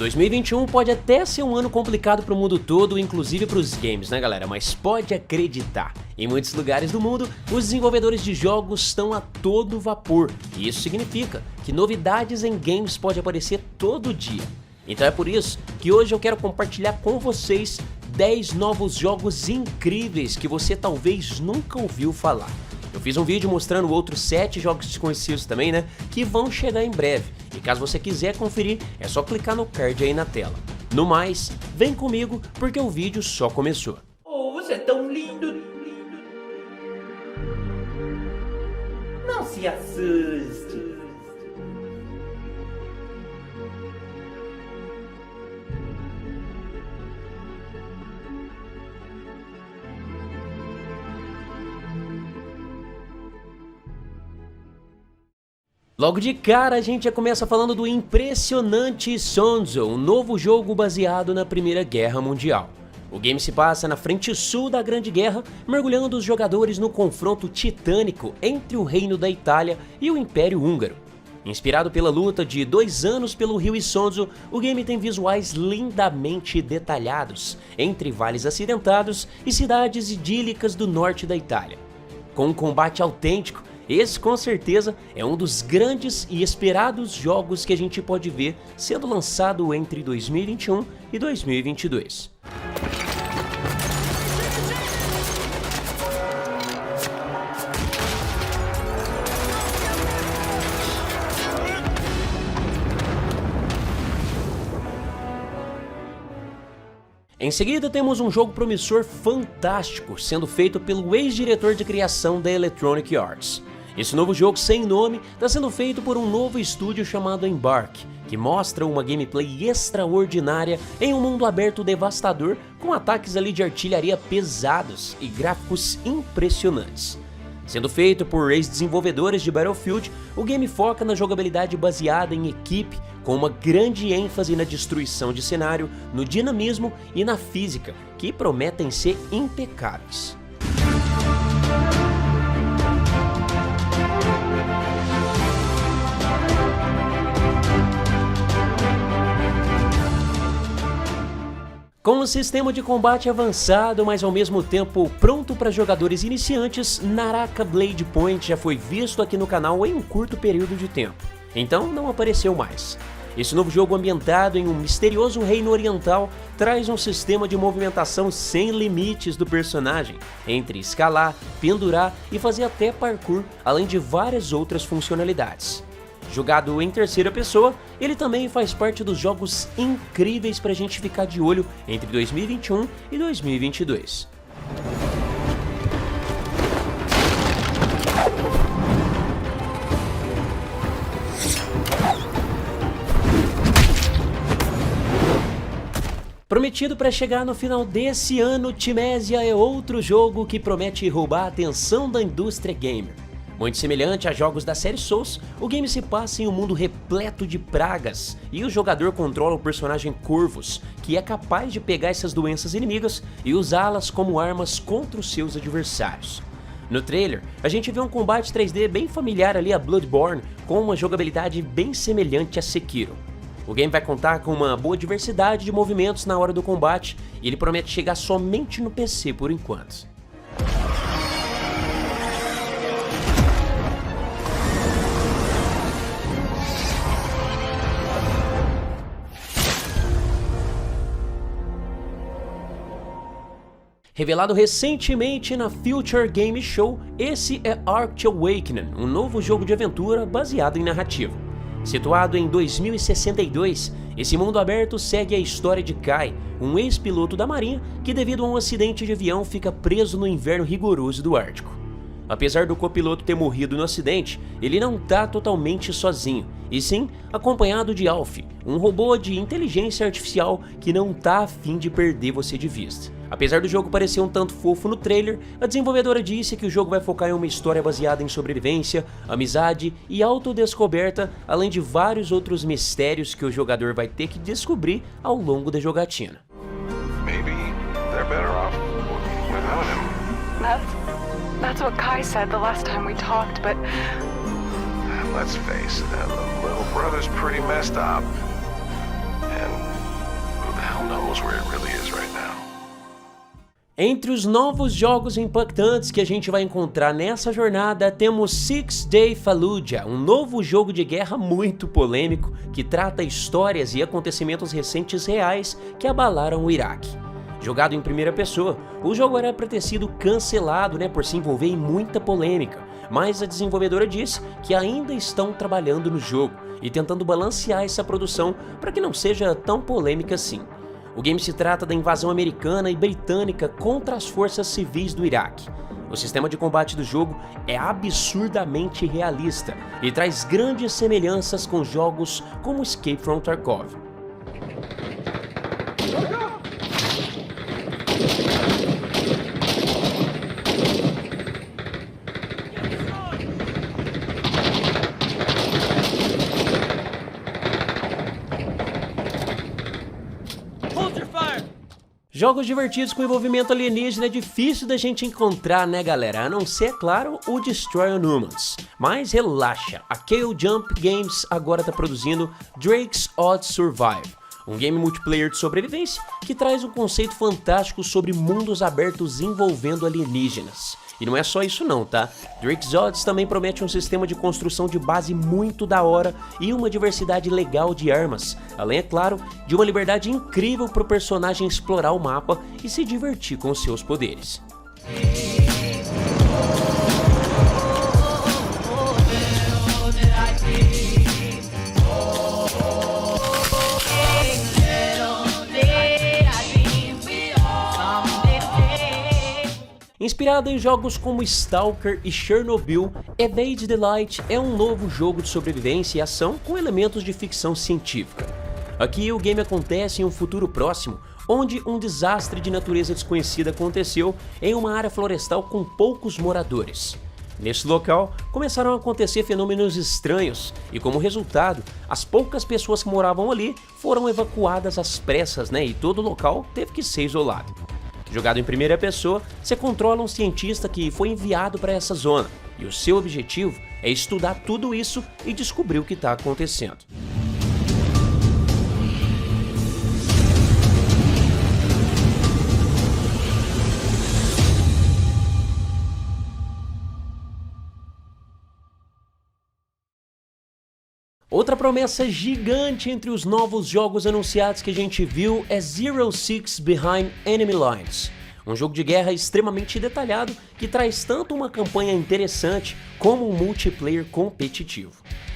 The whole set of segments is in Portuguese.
2021 pode até ser um ano complicado para o mundo todo, inclusive para os games, né galera? Mas pode acreditar, em muitos lugares do mundo, os desenvolvedores de jogos estão a todo vapor. E isso significa que novidades em games podem aparecer todo dia. Então é por isso que hoje eu quero compartilhar com vocês 10 novos jogos incríveis que você talvez nunca ouviu falar. Eu fiz um vídeo mostrando outros 7 jogos desconhecidos também, né, que vão chegar em breve. E caso você quiser conferir, é só clicar no card aí na tela. No mais, vem comigo porque o vídeo só começou. Oh, você é tão lindo! Não se assuste! Logo de cara a gente já começa falando do impressionante Sonzo, um novo jogo baseado na Primeira Guerra Mundial. O game se passa na frente sul da Grande Guerra, mergulhando os jogadores no confronto titânico entre o Reino da Itália e o Império Húngaro. Inspirado pela luta de 2 anos pelo rio Isonzo, o game tem visuais lindamente detalhados, entre vales acidentados e cidades idílicas do norte da Itália. Com um combate autêntico, esse com certeza é um dos grandes e esperados jogos que a gente pode ver sendo lançado entre 2021 e 2022. Em seguida temos um jogo promissor fantástico, sendo feito pelo ex-diretor de criação da Electronic Arts. Esse novo jogo sem nome está sendo feito por um novo estúdio chamado Embark, que mostra uma gameplay extraordinária em um mundo aberto devastador com ataques ali de artilharia pesados e gráficos impressionantes. Sendo feito por ex-desenvolvedores de Battlefield, o game foca na jogabilidade baseada em equipe, com uma grande ênfase na destruição de cenário, no dinamismo e na física, que prometem ser impecáveis. Com um sistema de combate avançado, mas ao mesmo tempo pronto para jogadores iniciantes, Naraka Blade Point já foi visto aqui no canal em um curto período de tempo, então não apareceu mais. Esse novo jogo ambientado em um misterioso reino oriental traz um sistema de movimentação sem limites do personagem, entre escalar, pendurar e fazer até parkour, além de várias outras funcionalidades. Jogado em terceira pessoa, ele também faz parte dos jogos incríveis pra gente ficar de olho entre 2021 e 2022. Prometido para chegar no final desse ano, Thymesia é outro jogo que promete roubar a atenção da indústria gamer. Muito semelhante a jogos da série Souls, o game se passa em um mundo repleto de pragas e o jogador controla o personagem Corvus, que é capaz de pegar essas doenças inimigas e usá-las como armas contra os seus adversários. No trailer, a gente vê um combate 3D bem familiar ali a Bloodborne, com uma jogabilidade bem semelhante a Sekiro. O game vai contar com uma boa diversidade de movimentos na hora do combate e ele promete chegar somente no PC por enquanto. Revelado recentemente na Future Game Show, esse é Arctic Awakening, um novo jogo de aventura baseado em narrativa. Situado em 2062, esse mundo aberto segue a história de Kai, um ex-piloto da marinha que devido a um acidente de avião fica preso no inverno rigoroso do Ártico. Apesar do copiloto ter morrido no acidente, ele não está totalmente sozinho, e sim acompanhado de Alf, um robô de inteligência artificial que não está a fim de perder você de vista. Apesar do jogo parecer um tanto fofo no trailer, a desenvolvedora disse que o jogo vai focar em uma história baseada em sobrevivência, amizade e autodescoberta, além de vários outros mistérios que o jogador vai ter que descobrir ao longo da jogatina. Maybe they're better off without him. That's what Kai said the last time we talked, but... Let's face it, the little brother's pretty messed up. And Entre os novos jogos impactantes que a gente vai encontrar nessa jornada, temos Six Day Fallujah, um novo jogo de guerra muito polêmico que trata histórias e acontecimentos recentes reais que abalaram o Iraque. Jogado em primeira pessoa, o jogo era para ter sido cancelado, por se envolver em muita polêmica, mas a desenvolvedora disse que ainda estão trabalhando no jogo e tentando balancear essa produção para que não seja tão polêmica assim. O game se trata da invasão americana e britânica contra as forças civis do Iraque. O sistema de combate do jogo é absurdamente realista e traz grandes semelhanças com jogos como Escape from Tarkov. Jogos divertidos com envolvimento alienígena é difícil da gente encontrar, né galera? A não ser, claro, o Destroy All Humans. Mas relaxa, a KO Jump Games agora está produzindo Drake's Odd Survive, um game multiplayer de sobrevivência que traz um conceito fantástico sobre mundos abertos envolvendo alienígenas. E não é só isso não, tá? Drake's Odds também promete um sistema de construção de base muito da hora e uma diversidade legal de armas, além, é claro, de uma liberdade incrível para o personagem explorar o mapa e se divertir com os seus poderes. Inspirado em jogos como Stalker e Chernobyl, Evade the Light é um novo jogo de sobrevivência e ação com elementos de ficção científica. Aqui o game acontece em um futuro próximo, onde um desastre de natureza desconhecida aconteceu em uma área florestal com poucos moradores. Nesse local, começaram a acontecer fenômenos estranhos e, como resultado, as poucas pessoas que moravam ali foram evacuadas às pressas, e todo o local teve que ser isolado. Jogado em primeira pessoa, você controla um cientista que foi enviado para essa zona, e o seu objetivo é estudar tudo isso e descobrir o que está acontecendo. Outra promessa gigante entre os novos jogos anunciados que a gente viu é Zero Six Behind Enemy Lines, um jogo de guerra extremamente detalhado que traz tanto uma campanha interessante como um multiplayer competitivo.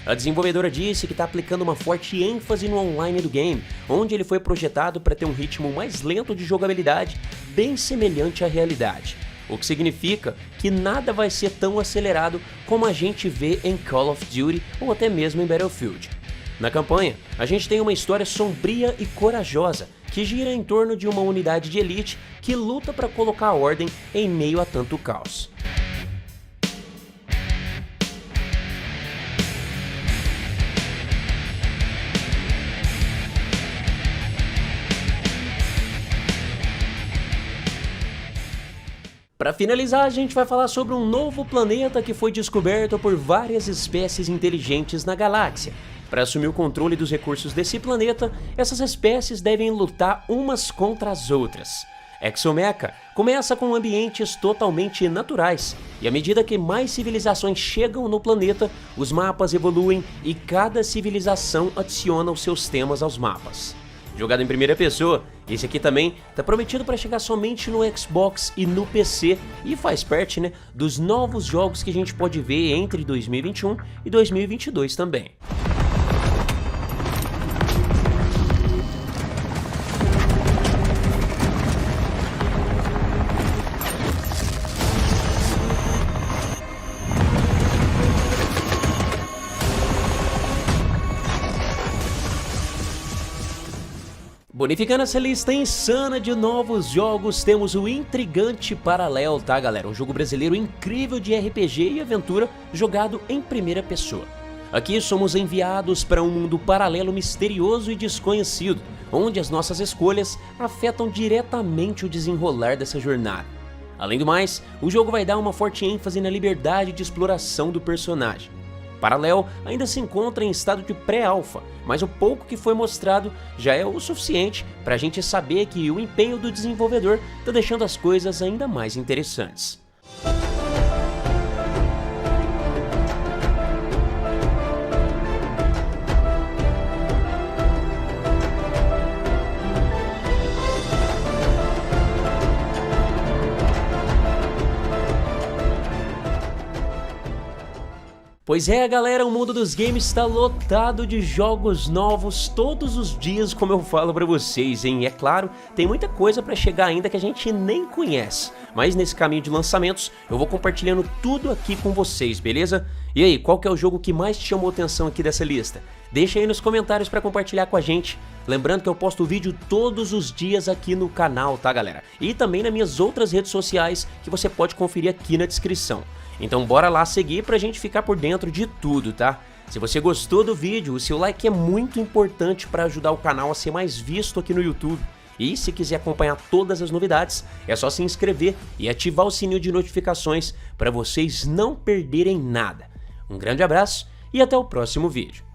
A desenvolvedora disse que está aplicando uma forte ênfase no online do game, onde ele foi projetado para ter um ritmo mais lento de jogabilidade, bem semelhante à realidade. O que significa que nada vai ser tão acelerado como a gente vê em Call of Duty ou até mesmo em Battlefield. Na campanha, a gente tem uma história sombria e corajosa que gira em torno de uma unidade de elite que luta para colocar ordem em meio a tanto caos. Para finalizar, a gente vai falar sobre um novo planeta que foi descoberto por várias espécies inteligentes na galáxia. Para assumir o controle dos recursos desse planeta, essas espécies devem lutar umas contra as outras. Exomecha começa com ambientes totalmente naturais, e à medida que mais civilizações chegam no planeta, os mapas evoluem e cada civilização adiciona os seus temas aos mapas. Jogado em primeira pessoa, esse aqui também tá prometido para chegar somente no Xbox e no PC e faz parte, dos novos jogos que a gente pode ver entre 2021 e 2022 também. Bonificando essa lista insana de novos jogos, temos o intrigante Parallel, tá galera? Um jogo brasileiro incrível de RPG e aventura jogado em primeira pessoa. Aqui somos enviados para um mundo paralelo misterioso e desconhecido, onde as nossas escolhas afetam diretamente o desenrolar dessa jornada. Além do mais, o jogo vai dar uma forte ênfase na liberdade de exploração do personagem. Parallel ainda se encontra em estado de pré-alpha, mas o pouco que foi mostrado já é o suficiente para a gente saber que o empenho do desenvolvedor está deixando as coisas ainda mais interessantes. Pois é, galera, o mundo dos games está lotado de jogos novos todos os dias, como eu falo pra vocês, hein? E é claro, tem muita coisa pra chegar ainda que a gente nem conhece, mas nesse caminho de lançamentos eu vou compartilhando tudo aqui com vocês, beleza? E aí, qual que é o jogo que mais te chamou atenção aqui dessa lista? Deixa aí nos comentários pra compartilhar com a gente. Lembrando que eu posto vídeo todos os dias aqui no canal, tá, galera? E também nas minhas outras redes sociais que você pode conferir aqui na descrição. Então bora lá seguir pra gente ficar por dentro de tudo, tá? Se você gostou do vídeo, o seu like é muito importante para ajudar o canal a ser mais visto aqui no YouTube. E se quiser acompanhar todas as novidades, é só se inscrever e ativar o sininho de notificações para vocês não perderem nada. Um grande abraço e até o próximo vídeo.